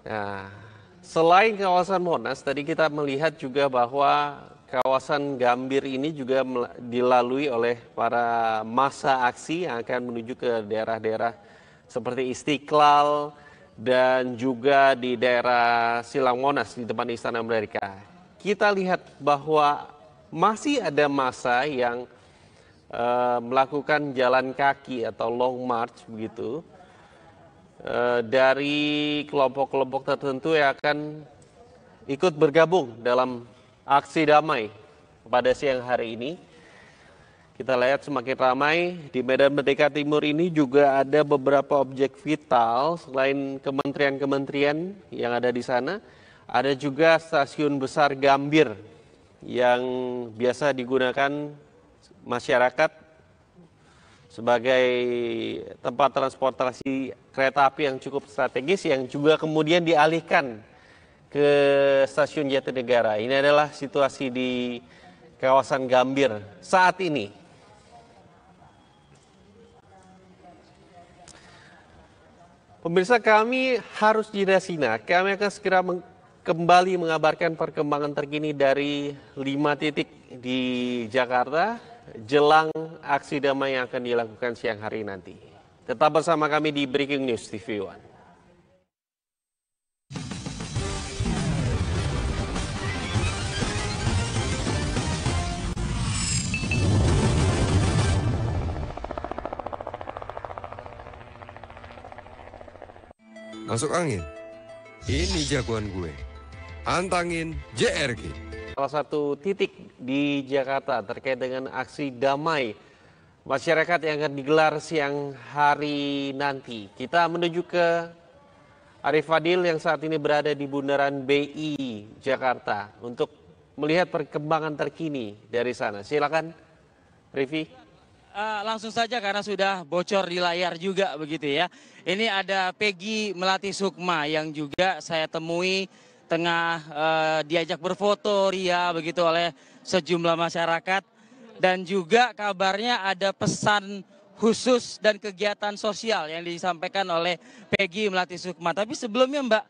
Nah, selain kawasan Monas, tadi kita melihat juga bahwa kawasan Gambir ini juga dilalui oleh para massa aksi yang akan menuju ke daerah-daerah seperti Istiqlal dan juga di daerah Silang Monas di depan Istana Merdeka. Kita lihat bahwa masih ada massa yang melakukan jalan kaki atau long march begitu dari kelompok-kelompok tertentu yang akan ikut bergabung dalam aksi damai pada siang hari ini. Kita lihat semakin ramai di Medan Merdeka Timur ini juga ada beberapa objek vital selain kementerian-kementerian yang ada di sana. Ada juga stasiun besar Gambir yang biasa digunakan masyarakat sebagai tempat transportasi kereta api yang cukup strategis yang juga kemudian dialihkan ke stasiun Jatinegara. Ini adalah situasi di kawasan Gambir saat ini. Pemirsa, kami harus jeda sejenak. Kami akan segera kembali mengabarkan perkembangan terkini dari 5 titik di Jakarta jelang aksi damai yang akan dilakukan siang hari nanti. Tetap bersama kami di Breaking News TV One. Masuk angin. Ini jagoan gue. Antangin JRG. Salah satu titik di Jakarta terkait dengan aksi damai masyarakat yang akan digelar siang hari nanti. Kita menuju ke Arif Fadil yang saat ini berada di Bundaran BI Jakarta untuk melihat perkembangan terkini dari sana. Silakan, Rivi. Langsung saja karena sudah bocor di layar juga begitu ya. Ini ada Peggy Melati Sukma yang juga saya temui tengah diajak berfoto ria begitu oleh sejumlah masyarakat. Dan juga kabarnya ada pesan khusus dan kegiatan sosial yang disampaikan oleh Peggy Melati Sukma. Tapi sebelumnya Mbak,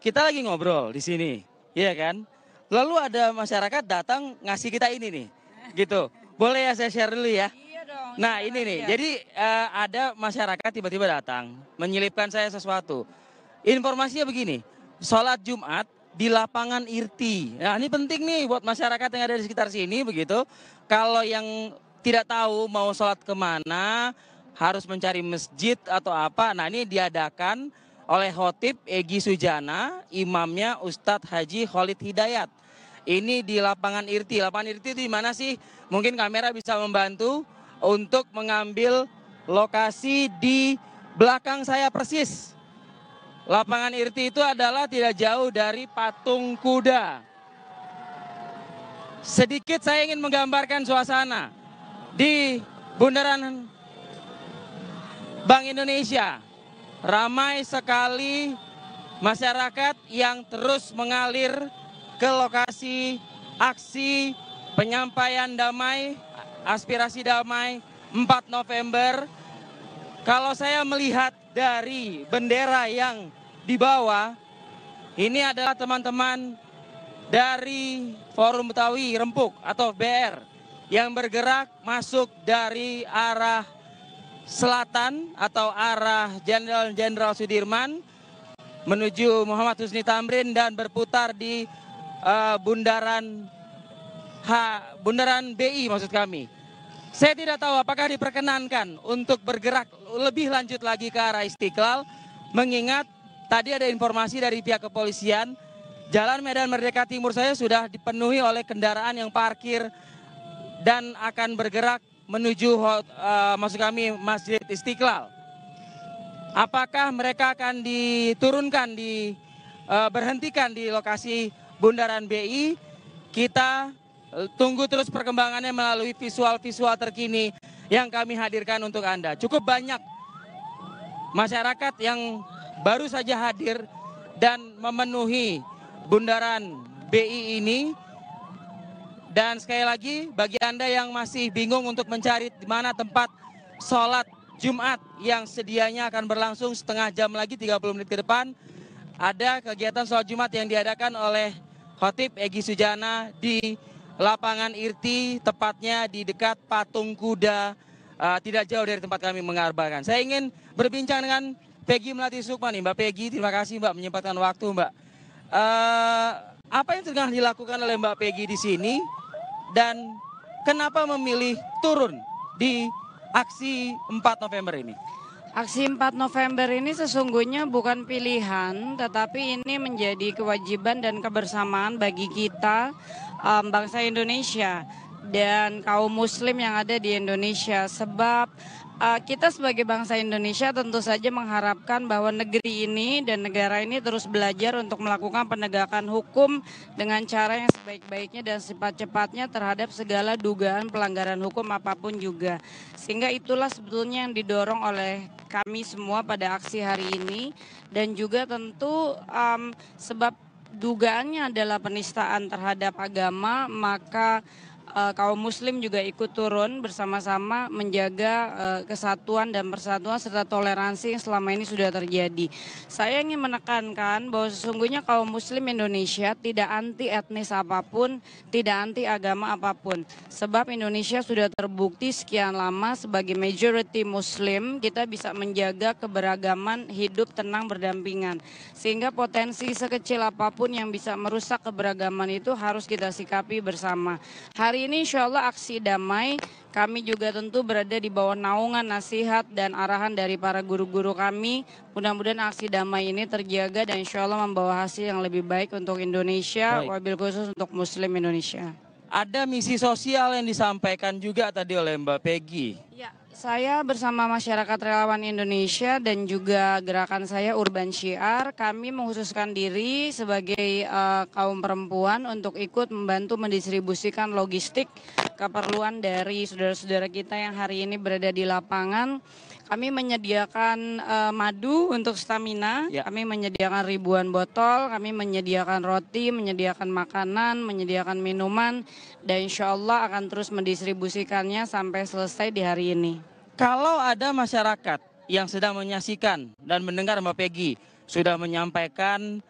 kita lagi ngobrol di sini, ya kan? Lalu ada masyarakat datang ngasih kita ini nih, gitu. Boleh ya saya share dulu ya? Nah ini nih, jadi ada masyarakat tiba-tiba datang, menyelipkan saya sesuatu. Informasinya begini, sholat Jumat di lapangan Irti. Nah ini penting nih buat masyarakat yang ada di sekitar sini begitu. Kalau yang tidak tahu mau sholat kemana, harus mencari masjid atau apa. Nah ini diadakan oleh Khotib Egy Sujana, imamnya Ustadz Haji Khalid Hidayat. Ini di lapangan Irti. Lapangan Irti itu di mana sih? Mungkin kamera bisa membantu untuk mengambil lokasi di belakang saya persis. Lapangan Irti itu adalah tidak jauh dari patung kuda. Sedikit saya ingin menggambarkan suasana di Bundaran Bank Indonesia. Ramai sekali masyarakat yang terus mengalir ke lokasi aksi penyampaian damai, aspirasi damai 4 November. Kalau saya melihat dari bendera yang dibawa, ini adalah teman-teman dari Forum Betawi Rempuk atau BR yang bergerak masuk dari arah selatan atau arah Jenderal Sudirman menuju Muhammad Husni Tamrin dan berputar di Bundaran BI maksud kami. Saya tidak tahu apakah diperkenankan untuk bergerak lebih lanjut lagi ke arah Istiqlal, mengingat tadi ada informasi dari pihak kepolisian, Jalan Medan Merdeka Timur saya sudah dipenuhi oleh kendaraan yang parkir dan akan bergerak menuju maksud kami Masjid Istiqlal. Apakah mereka akan diturunkan, berhentikan di lokasi Bundaran BI? Kita tunggu terus perkembangannya melalui visual-visual terkini yang kami hadirkan untuk Anda. Cukup banyak masyarakat yang baru saja hadir dan memenuhi Bundaran BI ini. Dan sekali lagi bagi Anda yang masih bingung untuk mencari di mana tempat sholat Jumat yang sedianya akan berlangsung setengah jam lagi 30 menit ke depan, ada kegiatan sholat Jumat yang diadakan oleh Khotib Egy Sujana di lapangan Irti, tepatnya di dekat patung kuda, tidak jauh dari tempat kami mengabarkan. Saya ingin berbincang dengan Peggy Melati Sukma nih, Mbak Peggy, terima kasih Mbak menyempatkan waktu Mbak. Apa yang tengah dilakukan oleh Mbak Peggy di sini dan kenapa memilih turun di aksi 4 November ini? Aksi 4 November ini sesungguhnya bukan pilihan, tetapi ini menjadi kewajiban dan kebersamaan bagi kita bangsa Indonesia dan kaum muslim yang ada di Indonesia. Sebab Kita sebagai bangsa Indonesia tentu saja mengharapkan bahwa negeri ini dan negara ini terus belajar untuk melakukan penegakan hukum dengan cara yang sebaik-baiknya dan cepat-cepatnya terhadap segala dugaan pelanggaran hukum apapun juga. Sehingga itulah sebetulnya yang didorong oleh kami semua pada aksi hari ini, dan juga tentu sebab dugaannya adalah penistaan terhadap agama, maka kaum muslim juga ikut turun bersama-sama menjaga kesatuan dan persatuan serta toleransi yang selama ini sudah terjadi. Saya ingin menekankan bahwa sesungguhnya kaum muslim Indonesia tidak anti etnis apapun, tidak anti agama apapun. Sebab Indonesia sudah terbukti sekian lama sebagai majority muslim, kita bisa menjaga keberagaman hidup tenang berdampingan. Sehingga potensi sekecil apapun yang bisa merusak keberagaman itu harus kita sikapi bersama. Hari ini insya Allah aksi damai, kami juga tentu berada di bawah naungan nasihat dan arahan dari para guru-guru kami. Mudah-mudahan aksi damai ini terjaga dan insya Allah membawa hasil yang lebih baik untuk Indonesia, wabil khusus untuk Muslim Indonesia. Ada misi sosial yang disampaikan juga tadi oleh Mbak Peggy. Ya, saya bersama masyarakat relawan Indonesia dan juga gerakan saya Urban Syiar, kami mengkhususkan diri sebagai kaum perempuan untuk ikut membantu mendistribusikan logistik keperluan dari saudara-saudara kita yang hari ini berada di lapangan. Kami menyediakan madu untuk stamina, kami menyediakan ribuan botol, kami menyediakan roti, menyediakan makanan, menyediakan minuman, dan insya Allah akan terus mendistribusikannya sampai selesai di hari ini. Kalau ada masyarakat yang sedang menyaksikan dan mendengar Mbak Peggy sudah menyampaikan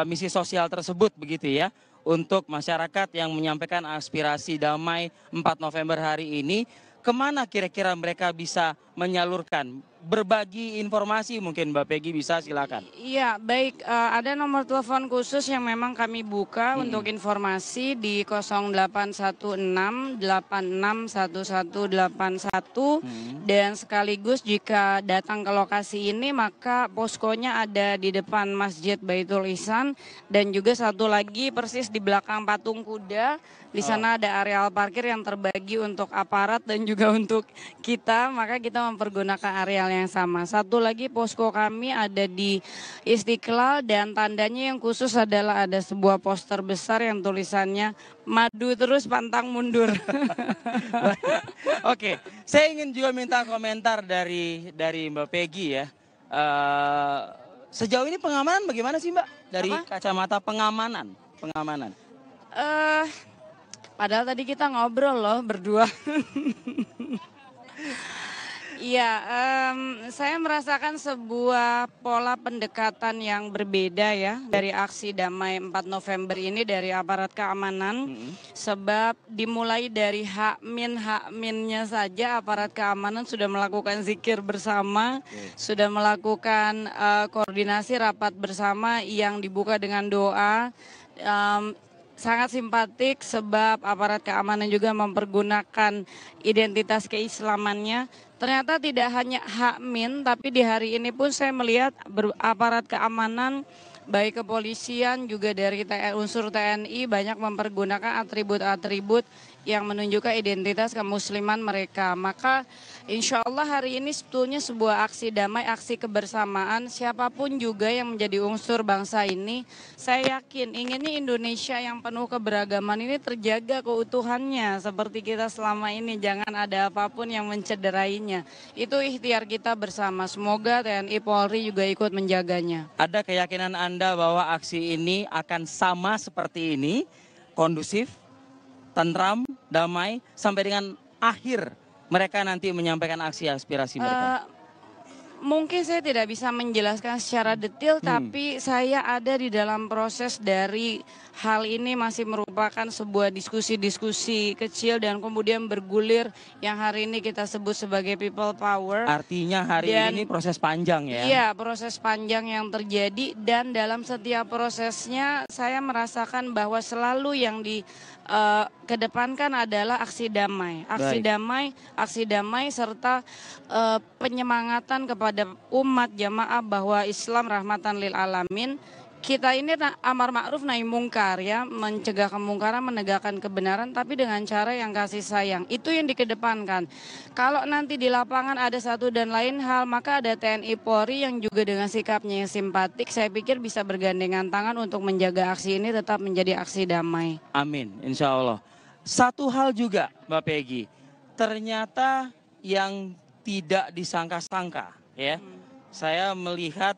misi sosial tersebut begitu ya, untuk masyarakat yang menyampaikan aspirasi damai 4 November hari ini, kemana kira-kira mereka bisa menyalurkan, berbagi informasi mungkin Mbak Peggy bisa silakan. Iya baik, ada nomor telepon khusus yang memang kami buka untuk informasi di 0816 861181 dan sekaligus jika datang ke lokasi ini maka poskonya ada di depan Masjid Baitul Ihsan dan juga satu lagi persis di belakang patung kuda. Di sana ada areal parkir yang terbagi untuk aparat dan juga untuk kita, maka kita mempergunakan areal yang sama. Satu lagi posko kami ada di Istiqlal dan tandanya yang khusus adalah ada sebuah poster besar yang tulisannya madu terus pantang mundur. Oke, saya ingin juga minta komentar dari Mbak Peggy ya. Sejauh ini pengamanan bagaimana sih Mbak? Dari kacamata pengamanan. Padahal tadi kita ngobrol loh berdua. Iya, saya merasakan sebuah pola pendekatan yang berbeda ya dari aksi damai 4 November ini dari aparat keamanan. Sebab dimulai dari H-minnya saja aparat keamanan sudah melakukan zikir bersama, sudah melakukan koordinasi rapat bersama yang dibuka dengan doa. Sangat simpatik sebab aparat keamanan juga mempergunakan identitas keislamannya. Ternyata tidak hanya H-min, tapi di hari ini pun saya melihat aparat keamanan baik kepolisian juga dari unsur TNI banyak mempergunakan atribut-atribut yang menunjukkan identitas kemusliman mereka. Maka insya Allah hari ini sebetulnya sebuah aksi damai, aksi kebersamaan. Siapapun juga yang menjadi unsur bangsa ini, saya yakin inginnya Indonesia yang penuh keberagaman ini terjaga keutuhannya seperti kita selama ini. Jangan ada apapun yang mencederainya. Itu ikhtiar kita bersama. Semoga TNI Polri juga ikut menjaganya. Ada keyakinan Anda bahwa aksi ini akan sama seperti ini, kondusif, tentram, damai, sampai dengan akhir mereka nanti menyampaikan aksi aspirasi mereka? Mungkin saya tidak bisa menjelaskan secara detail, tapi saya ada di dalam proses dari hal ini masih merupakan sebuah diskusi-diskusi kecil dan kemudian bergulir yang hari ini kita sebut sebagai people power. Artinya hari ini proses panjang ya? Iya, proses panjang yang terjadi dan dalam setiap prosesnya saya merasakan bahwa selalu yang kedepankan adalah aksi damai. Aksi damai serta penyemangatan kepada umat jamaah bahwa Islam rahmatan lil alamin. kita ini amar ma'ruf nahi mungkar ya, mencegah kemungkaran, menegakkan kebenaran, tapi dengan cara yang kasih sayang. Itu yang dikedepankan. Kalau nanti di lapangan ada satu dan lain hal, maka ada TNI Polri yang juga dengan sikapnya yang simpatik, saya pikir bisa bergandengan tangan untuk menjaga aksi ini tetap menjadi aksi damai. Amin, insya Allah. Satu hal juga Mbak Peggy, ternyata yang tidak disangka-sangka ya, saya melihat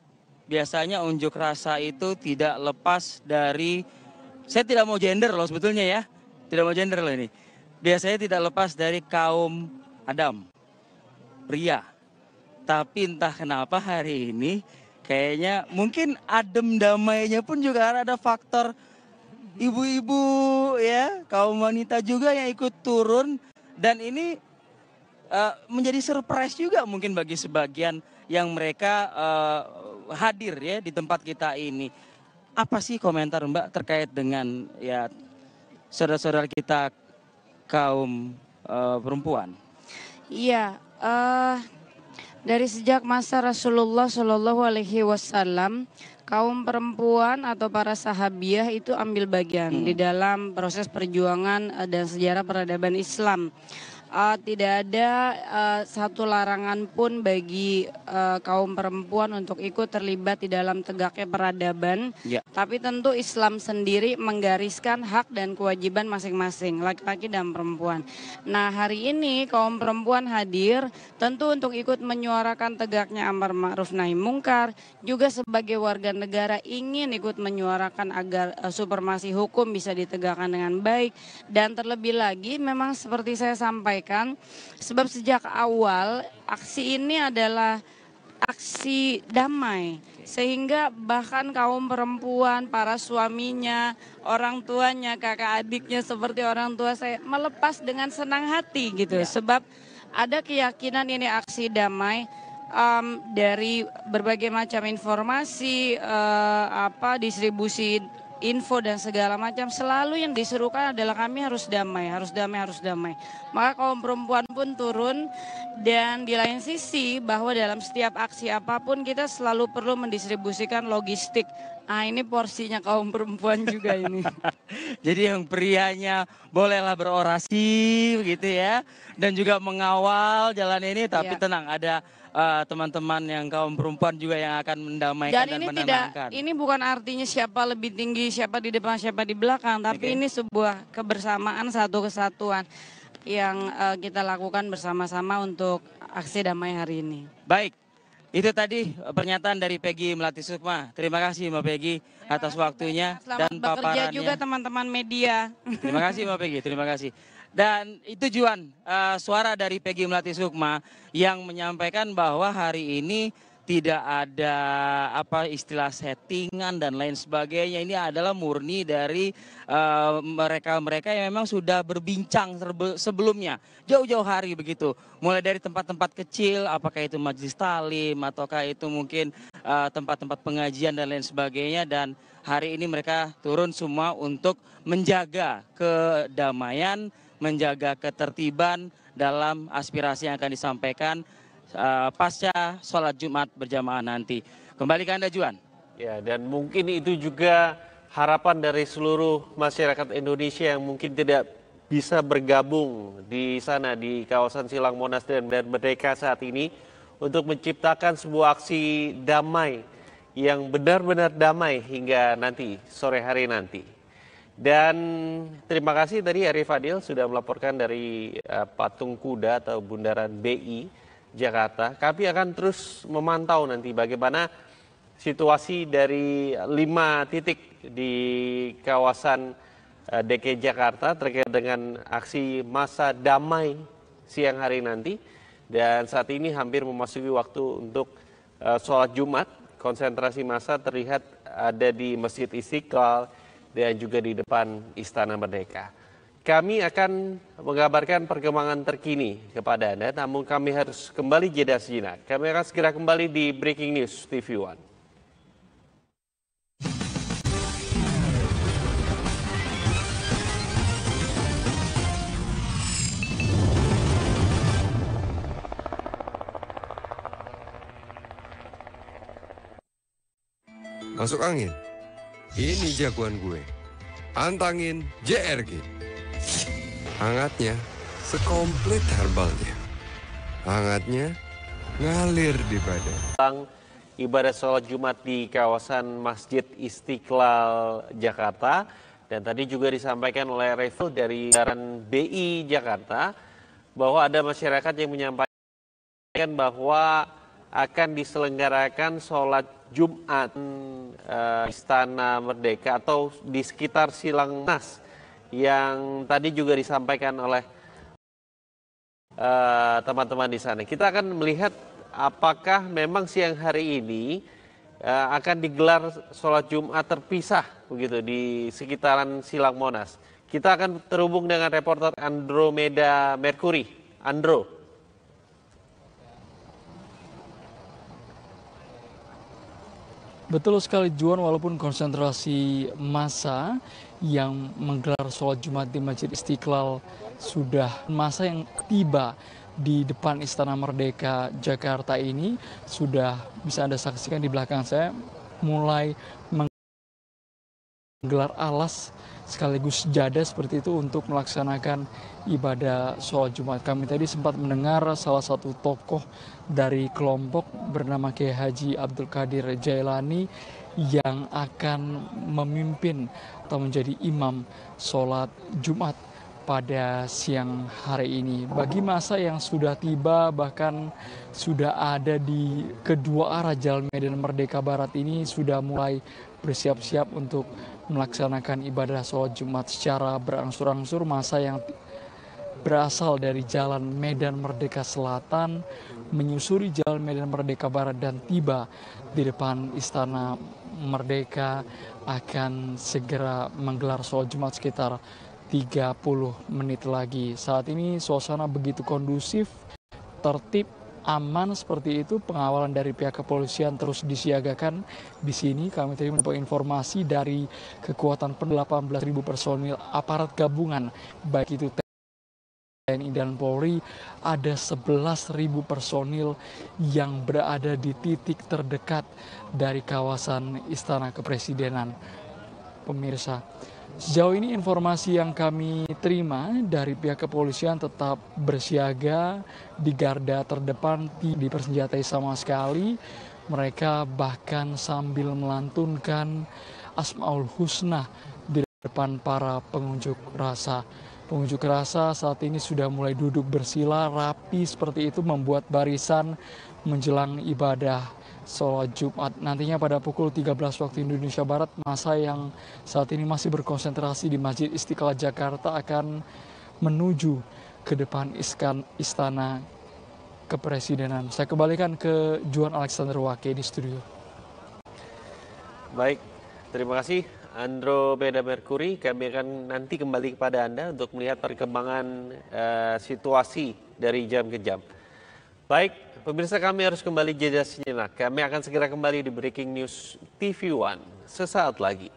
biasanya unjuk rasa itu tidak lepas dari, saya tidak mau gender loh sebetulnya ya, tidak mau gender loh ini. Biasanya tidak lepas dari kaum Adam, pria. Tapi entah kenapa hari ini kayaknya mungkin adem damainya pun juga ada faktor ibu-ibu ya, kaum wanita juga yang ikut turun. Dan ini menjadi surprise juga mungkin bagi sebagian yang mereka hadir ya di tempat kita ini. Apa sih komentar Mbak terkait dengan ya saudara-saudara kita kaum perempuan? Iya, dari sejak masa Rasulullah Shallallahu Alaihi Wasallam, kaum perempuan atau para sahabiah itu ambil bagian di dalam proses perjuangan dan sejarah peradaban Islam. Tidak ada satu larangan pun bagi kaum perempuan untuk ikut terlibat di dalam tegaknya peradaban. Ya. Tapi tentu Islam sendiri menggariskan hak dan kewajiban masing-masing, laki-laki dan perempuan. Nah hari ini kaum perempuan hadir tentu untuk ikut menyuarakan tegaknya amar ma'ruf nahi mungkar. Juga sebagai warga negara ingin ikut menyuarakan agar supremasi hukum bisa ditegakkan dengan baik. Dan terlebih lagi memang seperti saya sampaikan, sebab sejak awal aksi ini adalah aksi damai, sehingga bahkan kaum perempuan, para suaminya, orang tuanya, kakak adiknya seperti orang tua saya melepas dengan senang hati gitu, sebab ada keyakinan ini aksi damai. Dari berbagai macam informasi, distribusi info dan segala macam, selalu yang diserukan adalah kami harus damai, harus damai, harus damai. Maka kaum perempuan pun turun, dan di lain sisi bahwa dalam setiap aksi apapun kita selalu perlu mendistribusikan logistik. Nah ini porsinya kaum perempuan juga ini. Jadi yang prianya bolehlah berorasi begitu ya, dan juga mengawal jalan ini, tapi tenang, ada teman-teman yang kaum perempuan juga yang akan mendamaikan dan menenangkan. Ini bukan artinya siapa lebih tinggi, siapa di depan, siapa di belakang, tapi ini sebuah kebersamaan, satu kesatuan yang kita lakukan bersama-sama untuk aksi damai hari ini. Baik, itu tadi pernyataan dari Peggy Melati Sukma. Terima kasih Mbak Peggy atas waktunya dan paparannya. Bekerja juga teman-teman media. Terima kasih Mbak Peggy, terima kasih. Dan itu Juan, suara dari Peggy Melati Sukma yang menyampaikan bahwa hari ini tidak ada istilah settingan dan lain sebagainya. Ini adalah murni dari mereka-mereka yang memang sudah berbincang sebelumnya, jauh-jauh hari begitu. Mulai dari tempat-tempat kecil, apakah itu majelis talim, ataukah itu mungkin tempat-tempat pengajian dan lain sebagainya. Dan hari ini mereka turun semua untuk menjaga kedamaian, menjaga ketertiban dalam aspirasi yang akan disampaikan pasca sholat Jumat berjamaah nanti. Kembali ke Anda Juan. Ya, dan mungkin itu juga harapan dari seluruh masyarakat Indonesia yang mungkin tidak bisa bergabung di sana di kawasan Silang Monas dan Merdeka saat ini untuk menciptakan sebuah aksi damai yang benar-benar damai hingga nanti sore hari nanti. Dan terima kasih tadi Arif Fadil sudah melaporkan dari Patung Kuda atau Bundaran BI Jakarta. Kami akan terus memantau nanti bagaimana situasi dari 5 titik di kawasan DKI Jakarta terkait dengan aksi massa damai siang hari nanti. Dan saat ini hampir memasuki waktu untuk sholat Jumat. Konsentrasi massa terlihat ada di Masjid Istiqlal dan juga di depan Istana Merdeka. Kami akan mengabarkan perkembangan terkini kepada Anda, namun kami harus kembali jeda sejenak. Kami akan segera kembali di Breaking News TV One. Masuk angin. Ini jagoan gue. Antangin JRG. Hangatnya sekomplit herbalnya. Hangatnya ngalir di badan. Ibadah sholat Jumat di kawasan Masjid Istiqlal Jakarta, dan tadi juga disampaikan oleh Revel dari Jalan BI Jakarta bahwa ada masyarakat yang menyampaikan bahwa akan diselenggarakan sholat Jumat Istana Merdeka atau di sekitar Silang Monas yang tadi juga disampaikan oleh teman-teman di sana. Kita akan melihat apakah memang siang hari ini akan digelar sholat Jumat terpisah begitu di sekitaran Silang Monas. Kita akan terhubung dengan reporter Andromeda Mercury. Andro. Betul sekali Juan, walaupun konsentrasi massa yang menggelar sholat Jumat di Masjid Istiqlal sudah massa yang tiba di depan Istana Merdeka Jakarta ini sudah bisa Anda saksikan di belakang saya mulai menggelar alas sekaligus jada seperti itu untuk melaksanakan ibadah sholat Jumat. Kami tadi sempat mendengar salah satu tokoh dari kelompok bernama Kiai Haji Abdul Qadir Jailani yang akan memimpin atau menjadi imam sholat Jumat pada siang hari ini. Bagi masa yang sudah tiba bahkan sudah ada di kedua arah Jalan Medan Merdeka Barat ini sudah mulai bersiap-siap untuk melaksanakan ibadah sholat Jumat secara berangsur-angsur. Masa yang berasal dari Jalan Medan Merdeka Selatan menyusuri Jalan Medan Merdeka Barat dan tiba di depan Istana Merdeka akan segera menggelar sholat Jumat sekitar 30 menit lagi. Saat ini suasana begitu kondusif, tertib, aman seperti itu. Pengawalan dari pihak kepolisian terus disiagakan di sini. Kami tadi mendapat informasi dari kekuatan 18.000 personil aparat gabungan, baik itu TNI dan Polri, ada 11.000 personil yang berada di titik terdekat dari kawasan Istana Kepresidenan. Pemirsa, sejauh ini informasi yang kami terima dari pihak kepolisian tetap bersiaga di garda terdepan, tidak dipersenjatai sama sekali. Mereka bahkan sambil melantunkan Asmaul Husna di depan para pengunjuk rasa. Pengunjuk rasa saat ini sudah mulai duduk bersila rapi seperti itu, membuat barisan menjelang ibadah sholat Jumat. Nantinya pada pukul 13 waktu Indonesia Barat, masa yang saat ini masih berkonsentrasi di Masjid Istiqlal Jakarta akan menuju ke depan Istana Kepresidenan. Saya kembalikan ke Juan Alexander Wake di studio. Baik, terima kasih Andromeda Mercury. Kami akan nanti kembali kepada Anda untuk melihat perkembangan situasi dari jam ke jam. Baik, pemirsa, kami harus kembali jeda sejenak. Kami akan segera kembali di Breaking News TV One sesaat lagi.